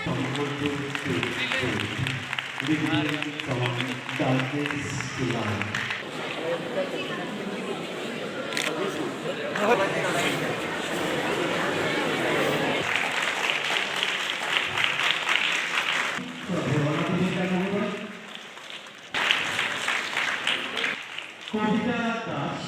Somebody to lead from darkness to light. কবিতা দাস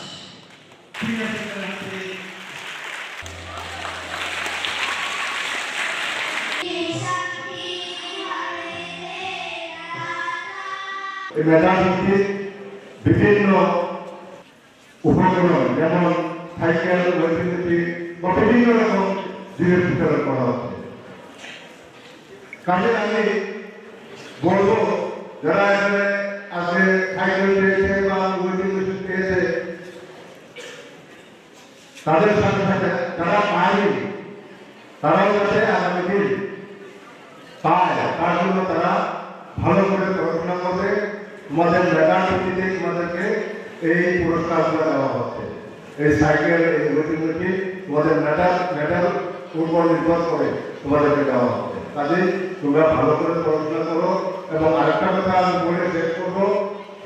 এই মেধাভিত্তিক বিভিন্ন উপকরণ যেমন সাইকেল বৈদ্যুতিক বা বিভিন্ন রকম জিনিস বিতরণ করা হচ্ছে। কাজে আমি বলবো যারা এখানে আজকে সাইকেল পেয়েছে বা বৈদ্যুতিক পেয়েছে তাদের সাথে সাথে যারা পায়নি তারাও যাতে আগামী দিন পায় তার জন্য তারা ভালো করে পড়াশোনা করবে। তোমাদের মেধার ভিত্তিতে তোমাদেরকে এই পুরস্কারগুলো দেওয়া হচ্ছে। এই সাইকেল এই বৈদ্যুতিক তোমাদের মেধার উপর নির্ভর করে তোমাদেরকে দেওয়া হচ্ছে। কাজে তোমরা ভালো করে পড়াশোনা করো। এবং আরেকটা কথা আমি বলে শেষ করবো,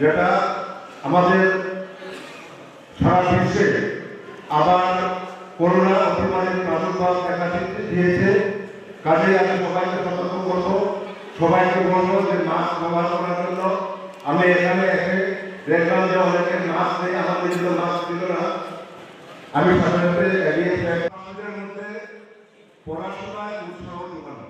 যেটা আমাদের সারা বিশ্বে আবার করোনা অতিমারীর প্রাদুর্ভাব দেখা দিয়েছে। কাজে আমি সবাইকে সতর্ক করবো, সবাইকে বলবো যে মাস্ক ব্যবহার করার জন্য। আমি এখানে এসে দেখলাম যে অনেকে মাস্ক নেই, আমাদের জন্য মাস্ক ছিল না। আমি সাধারণত এগিয়ে আমাদের মধ্যে পড়াশোনায় উৎসাহ যোগানো।